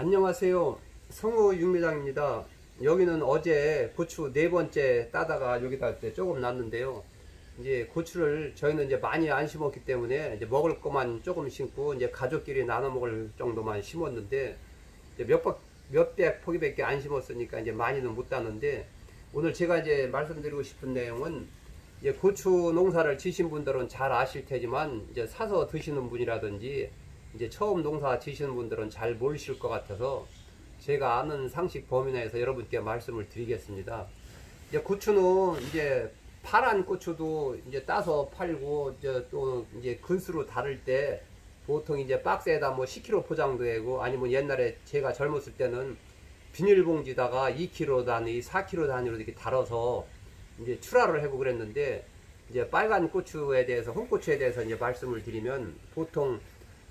안녕하세요. 성우 육매장입니다. 여기는 어제 고추 네 번째 따다가 여기다 조금 났는데요. 이제 고추를 저희는 이제 많이 안 심었기 때문에 이제 먹을 것만 조금 심고 이제 가족끼리 나눠 먹을 정도만 심었는데 이제 몇백 포기밖에 안 심었으니까 이제 많이는 못 따는데, 오늘 제가 이제 말씀드리고 싶은 내용은 이제 고추 농사를 지신 분들은 잘 아실 테지만 이제 사서 드시는 분이라든지 이제 처음 농사 지시는 분들은 잘 모르실 것 같아서 제가 아는 상식 범위 내에서 여러분께 말씀을 드리겠습니다. 이제 고추는 이제 파란 고추도 이제 따서 팔고 이제 또 이제 근수로 다를 때 보통 이제 박스에다 뭐 10kg 포장도 되고, 아니면 옛날에 제가 젊었을 때는 비닐봉지다가 2kg 단위, 4kg 단위로 이렇게 달아서 이제 출하를 하고 그랬는데, 이제 빨간 고추에 대해서, 홍고추에 대해서 이제 말씀을 드리면 보통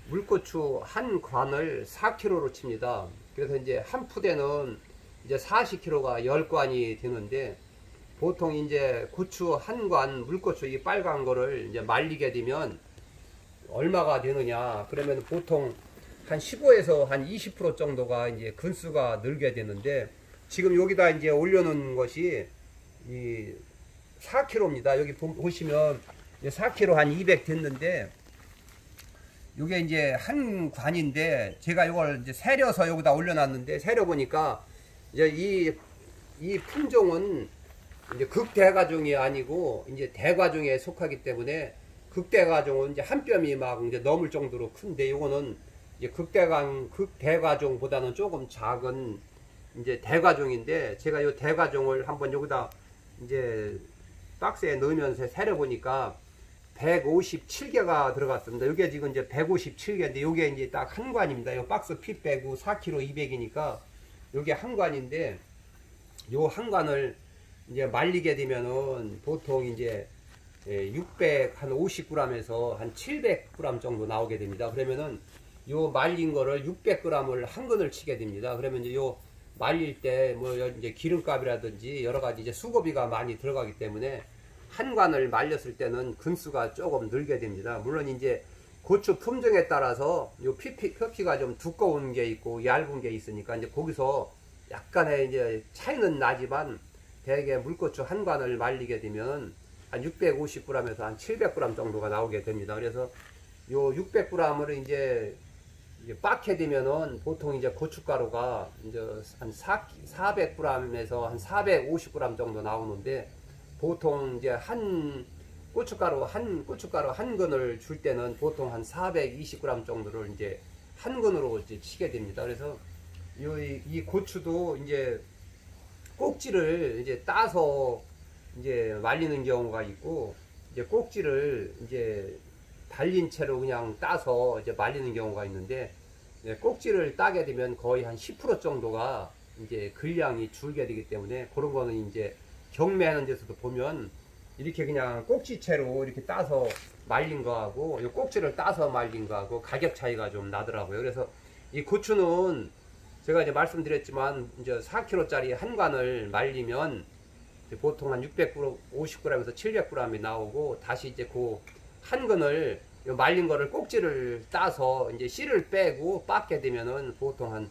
물고추 한 관을 4kg로 칩니다. 그래서 이제 한 푸대는 이제 40kg가 10관이 되는데, 보통 이제 고추 한 관, 물고추 이 빨간 거를 이제 말리게 되면 얼마가 되느냐? 그러면 보통 한 15에서 한 20% 정도가 이제 근수가 늘게 되는데, 지금 여기다 이제 올려놓은 것이 이 4kg입니다. 여기 보시면 4kg 한 200 됐는데, 이게 이제 한 관인데 제가 이걸 이제 세려서 여기다 올려놨는데, 세려 보니까 이제 이 품종은 이제 극대가종이 아니고 이제 대가종에 속하기 때문에, 극대가종은 이제 한 뼘이 막 이제 넘을 정도로 큰데, 이거는 이제 극대가종보다는 조금 작은 이제 대가종인데, 제가 이 대가종을 한번 여기다 이제 박스에 넣으면서 세려 보니까 157개가 들어갔습니다. 이게 지금 이제 157개인데, 이게 이제 딱 한 관입니다. 이 박스 피 빼고 4kg 200이니까 이게 한 관인데, 요 한 관을 이제 말리게 되면은 보통 이제 650g에서 한 700g 정도 나오게 됩니다. 그러면은 요 말린 거를 600g을 한 근을 치게 됩니다. 그러면 이제 요 말릴 때 뭐 이제 기름값이라든지 여러 가지 이제 수고비가 많이 들어가기 때문에 한 관을 말렸을 때는 근수가 조금 늘게 됩니다. 물론 이제 고추 품종에 따라서 요 표피가 좀 두꺼운 게 있고 얇은 게 있으니까 이제 거기서 약간의 이제 차이는 나지만, 대개 물고추 한 관을 말리게 되면 한 650g에서 한 700g 정도가 나오게 됩니다. 그래서 요 600g을 이제 빻게 되면은 보통 이제 고춧가루가 이제 한 400g에서 한 450g 정도 나오는데, 보통 이제 고춧가루 한 근을 줄 때는 보통 한 420g 정도를 이제 한 근으로 이제 치게 됩니다. 그래서 이 고추도 이제 꼭지를 이제 따서 이제 말리는 경우가 있고, 이제 꼭지를 이제 달린 채로 그냥 따서 이제 말리는 경우가 있는데, 꼭지를 따게 되면 거의 한 10% 정도가 이제 근량이 줄게 되기 때문에, 그런 거는 이제 경매하는 데서도 보면 이렇게 그냥 꼭지채로 이렇게 따서 말린 거하고 이 꼭지를 따서 말린 거하고 가격 차이가 좀 나더라고요. 그래서 이 고추는 제가 이제 말씀드렸지만 이제 4kg짜리 한 관을 말리면 보통 한 650g에서 700g이 나오고, 다시 이제 그 한 근을 말린 거를 꼭지를 따서 이제 씨를 빼고 빻게 되면은 보통 한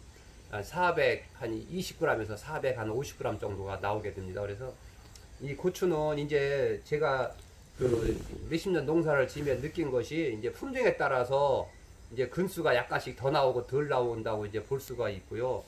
420g에서 450g 정도가 나오게 됩니다. 그래서 이 고추는 이제 제가 그 몇십 년 농사를 지으며 느낀 것이, 이제 품종에 따라서 이제 근수가 약간씩 더 나오고 덜 나온다고 이제 볼 수가 있고요.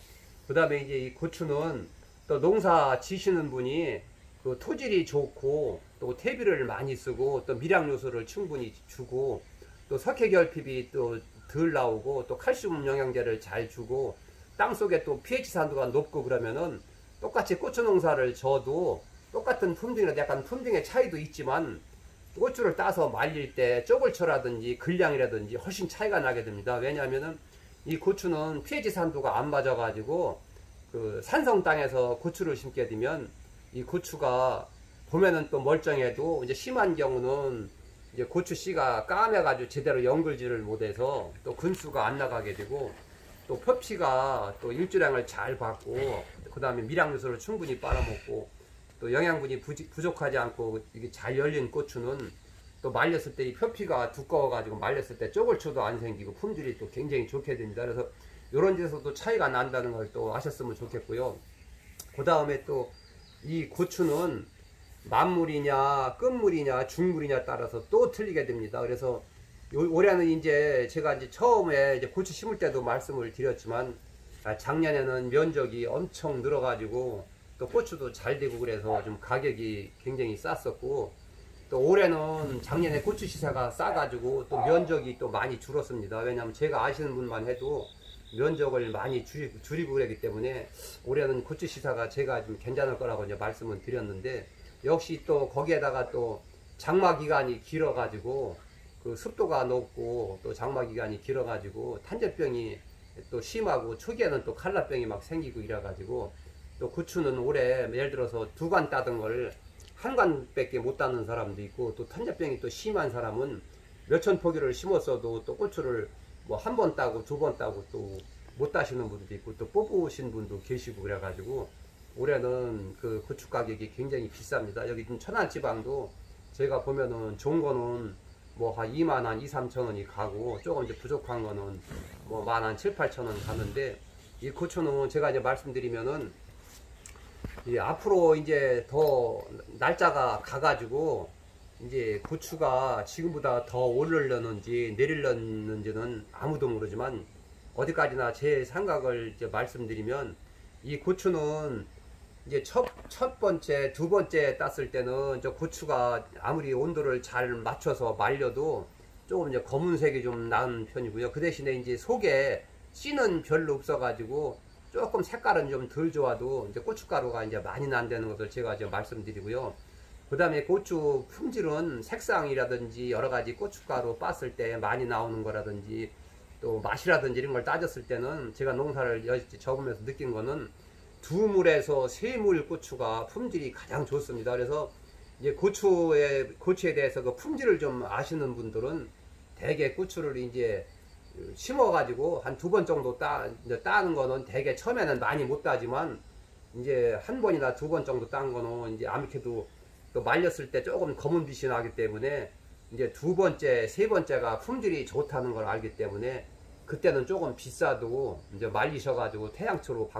그 다음에 이제 이 고추는 또 농사 지시는 분이 그 토질이 좋고 또 퇴비를 많이 쓰고 또 미량 요소를 충분히 주고 또 석회 결핍이 또 덜 나오고 또 칼슘 영양제를 잘 주고 땅속에 또 pH 산도가 높고 그러면은, 똑같이 고추 농사를 져도 똑같은 품종이라도 약간 품종의 차이도 있지만 고추를 따서 말릴 때 쪼글초라든지 근량이라든지 훨씬 차이가 나게 됩니다. 왜냐하면은 이 고추는 pH 산도가 안 맞아 가지고 그 산성 땅에서 고추를 심게 되면 이 고추가 봄에는 또 멀쩡해도 이제 심한 경우는 이제 고추 씨가 까매 가지고 제대로 연글지를 못해서 또 근수가 안 나가게 되고, 또 표피가 또 일조량을 잘 받고 그 다음에 미량 요소를 충분히 빨아먹고 또 영양분이 부족하지 않고 이게 잘 열린 고추는 또 말렸을 때 이 표피가 두꺼워 가지고 말렸을 때 쪼글초도 안 생기고 품질이 또 굉장히 좋게 됩니다. 그래서 요런 데서도 차이가 난다는 걸 또 아셨으면 좋겠고요. 그 다음에 또 이 고추는 만물이냐 끝물이냐 중물이냐 따라서 또 틀리게 됩니다. 그래서 올해는 이제 제가 이제 처음에 이제 고추 심을 때도 말씀을 드렸지만 작년에는 면적이 엄청 늘어가지고 또 고추도 잘 되고 그래서 좀 가격이 굉장히 쌌었고, 또 올해는 작년에 고추 시세가 싸가지고 또 면적이 또 많이 줄었습니다. 왜냐하면 제가 아시는 분만 해도 면적을 많이 줄이고 그러기 때문에 올해는 고추 시세가 제가 좀 괜찮을 거라고 이제 말씀을 드렸는데, 역시 또 거기에다가 또 장마 기간이 길어 가지고 그 습도가 높고 또 장마 기간이 길어 가지고 탄저병이 또 심하고 초기에는 또 칼라병이 막 생기고 이래 가지고 또 고추는 올해 예를 들어서 2관 따던 걸 1관밖에 못 따는 사람도 있고, 또 탄저병이 또 심한 사람은 몇천 포기를 심었어도 또 고추를 뭐 1번 따고 2번 따고 또 못 따시는 분도 있고 또 뽑으신 분도 계시고 그래가지고 올해는 그 고추 가격이 굉장히 비쌉니다. 여기 좀 천안지방도 제가 보면은 좋은 거는 뭐 한 2만 한 2, 3천 원이 가고 조금 이제 부족한 거는 뭐 1만 한 7, 8천 원 가는데, 이 고추는 제가 이제 말씀드리면은 앞으로 이제 더 날짜가 가가지고 이제 고추가 지금보다 더 오르려는지 내리려는지는 아무도 모르지만, 어디까지나 제 생각을 이제 말씀드리면 이 고추는 이제 첫 번째, 두 번째 땄을 때는 저 고추가 아무리 온도를 잘 맞춰서 말려도 조금 이제 검은색이 좀 나는 편이고요. 그 대신에 이제 속에 씨는 별로 없어가지고 조금 색깔은 좀 덜 좋아도 이제 고춧가루가 이제 많이 난다는 것을 제가 이제 말씀드리고요. 그 다음에 고추 품질은 색상이라든지 여러 가지 고춧가루 빻을 때 많이 나오는 거라든지 또 맛이라든지 이런 걸 따졌을 때는 제가 농사를 접으면서 느낀 거는 2물에서 3물 고추가 품질이 가장 좋습니다. 그래서 이제 고추에 대해서 그 품질을 좀 아시는 분들은 대개 고추를 이제 심어가지고 한 2번 정도 따는 거는 대개 처음에는 많이 못 따지만 이제 1번이나 2번 정도 딴 거는 이제 아무래도 또 말렸을 때 조금 검은 빛이 나기 때문에 이제 2번째, 3번째가 품질이 좋다는 걸 알기 때문에 그때는 조금 비싸도 이제 말리셔가지고 태양초로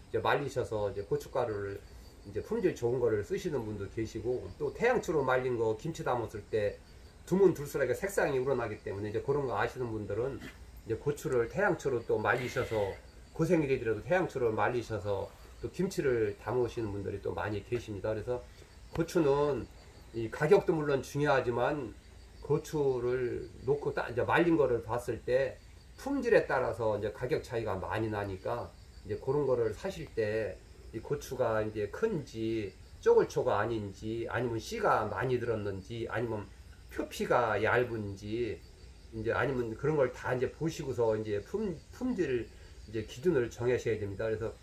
이제 말리셔서 이제 고춧가루를 이제 품질 좋은 거를 쓰시는 분도 계시고, 또 태양초로 말린 거 김치 담았을 때 두문 둘수록에 색상이 우러나기 때문에 이제 그런 거 아시는 분들은 이제 고추를 태양초로 또 말리셔서 고생일이더라도 태양초로 말리셔서 또 김치를 담으시는 분들이 또 많이 계십니다. 그래서 고추는 이 가격도 물론 중요하지만 고추를 놓고 이제 말린 거를 봤을 때 품질에 따라서 이제 가격 차이가 많이 나니까 이제 그런 거를 사실 때 이 고추가 이제 큰지 쪼글초가 아닌지 아니면 씨가 많이 들었는지 아니면 표피가 얇은지 이제 아니면 그런 걸 다 이제 보시고서 이제 품질 이제 기준을 정하셔야 됩니다. 그래서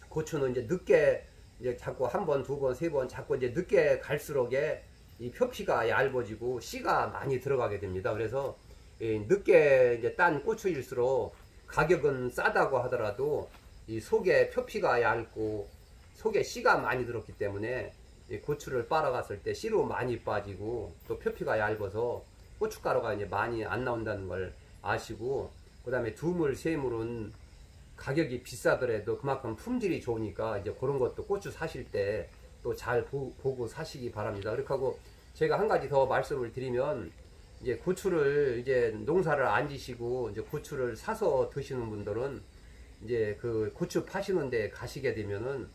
고추는 이제 늦게 이제 자꾸 1번, 2번, 3번 자꾸 이제 늦게 갈수록에 이 표피가 얇아지고 씨가 많이 들어가게 됩니다. 그래서 늦게 이제 딴 고추일수록 가격은 싸다고 하더라도 이 속에 표피가 얇고 속에 씨가 많이 들었기 때문에 이 고추를 빨아갔을 때 씨로 많이 빠지고 또 표피가 얇아서 고춧가루가 이제 많이 안 나온다는 걸 아시고, 그 다음에 2물, 3물은 가격이 비싸더라도 그만큼 품질이 좋으니까 이제 그런 것도 고추 사실 때 또 잘 보고 사시기 바랍니다. 그렇게 하고 제가 한 가지 더 말씀을 드리면, 이제 고추를 이제 농사를 안 지시고 이제 고추를 사서 드시는 분들은 이제 그 고추 파시는 데 가시게 되면은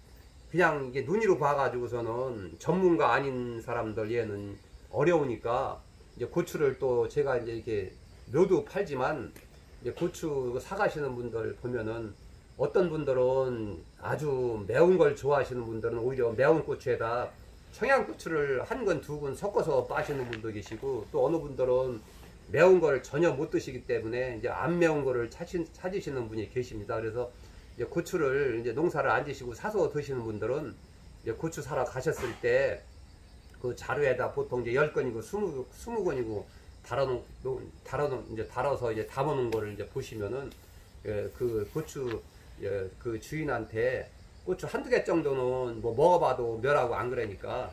그냥 이게 눈으로 봐가지고서는 전문가 아닌 사람들 얘는 어려우니까 이제 고추를 또 제가 이제 이렇게 묘도 팔지만 이제 고추 사가시는 분들 보면은 어떤 분들은 아주 매운 걸 좋아하시는 분들은 오히려 매운 고추에다 청양고추를 1근, 2근 섞어서 빠시는 분도 계시고, 또 어느 분들은 매운 걸 전혀 못 드시기 때문에 이제 안 매운 거를 찾으시는 분이 계십니다. 그래서 이제 고추를 이제 농사를 안 지시고 사서 드시는 분들은 이제 고추 사러 가셨을 때 그 자루에다 보통 이제 10건이고 20건이고 달아서 이제 담아놓은 거를 이제 보시면은 그 고추 그 주인한테 고추 1-2개 정도는 뭐 먹어봐도 멸하고 안 그러니까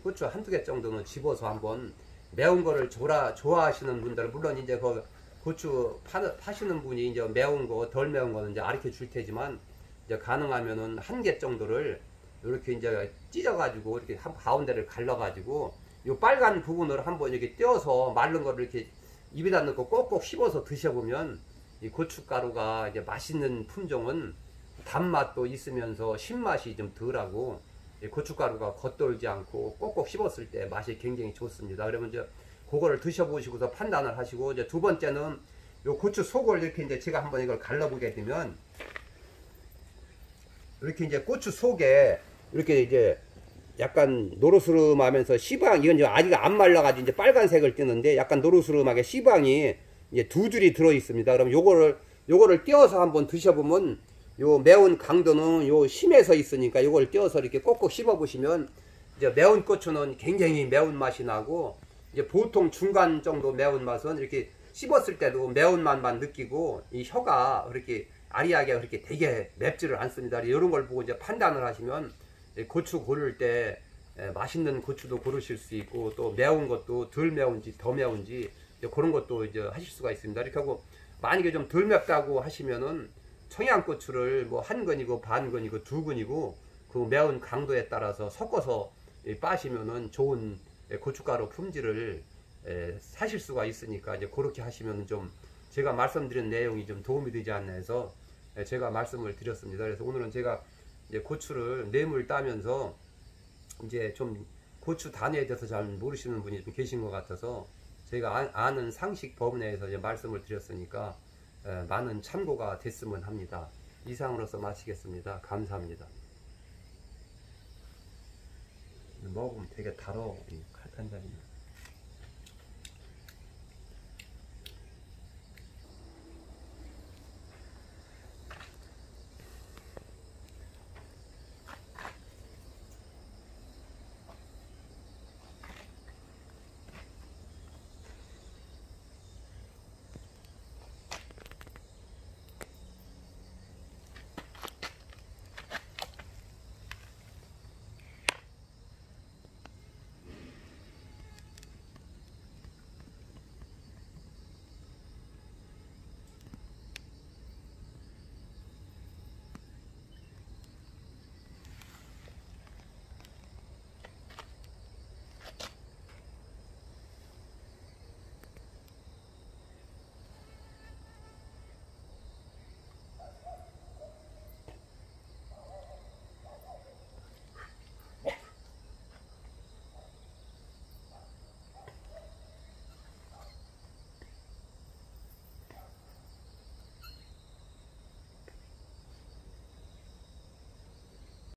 고추 1-2개 정도는 집어서 한번 매운 거를 좋아하시는 분들, 물론 이제 그 고추 파시는 분이 이제 매운 거, 덜 매운 거는 이제 가르쳐 줄 테지만, 이제 가능하면은 한 개 정도를 이렇게 이제 찢어가지고 이렇게 한 가운데를 갈라가지고 요 빨간 부분을 한번 이렇게 떼어서 마른 거를 이렇게 입에다 넣고 꼭꼭 씹어서 드셔보면 이 고춧가루가 이제 맛있는 품종은 단맛도 있으면서 신맛이 좀 덜하고 고춧가루가 겉돌지 않고 꼭꼭 씹었을 때 맛이 굉장히 좋습니다. 그러면 이제 그거를 드셔보시고서 판단을 하시고, 이제 두 번째는 요 고추 속을 이렇게 이제 제가 한번 이걸 갈라보게 되면 이렇게 이제 고추 속에 이렇게 이제 약간 노르스름하면서 씨방, 이건 이제 아직 안 말라가지고 이제 빨간색을 띠는데 약간 노르스름하게 씨방이 이제 두 줄이 들어 있습니다. 그럼 요거를 띄어서 한번 드셔보면 요 매운 강도는 요 심에서 있으니까 요걸 띄어서 이렇게 꼭꼭 씹어 보시면 이제 매운 고추는 굉장히 매운 맛이 나고, 이제 보통 중간 정도 매운 맛은 이렇게 씹었을 때도 매운맛만 느끼고 이 혀가 그렇게 아리하게 그렇게 되게 맵지를 않습니다. 이런 걸 보고 이제 판단을 하시면 고추 고를 때 맛있는 고추도 고르실 수 있고, 또 매운 것도 덜 매운지 더 매운지 그런 것도 이제 하실 수가 있습니다. 이렇게 하고 만약에 좀 덜 맵다고 하시면은 청양고추를 뭐 한 근이고 반 근이고 두 근이고 그 매운 강도에 따라서 섞어서 빠시면은 좋은 고춧가루 품질을 사실 수가 있으니까 이제 그렇게 하시면 좀 제가 말씀드린 내용이 좀 도움이 되지 않나 해서 제가 말씀을 드렸습니다. 그래서 오늘은 제가 이제 고추를 뇌물 따면서 이제 좀 고추 단위에 대해서 잘 모르시는 분이 좀 계신 것 같아서 제가 아는 상식 범위 내에서 이제 말씀을 드렸으니까 많은 참고가 됐으면 합니다. 이상으로서 마치겠습니다. 감사합니다. 먹으면 되게 달어, 이 칼탄장이.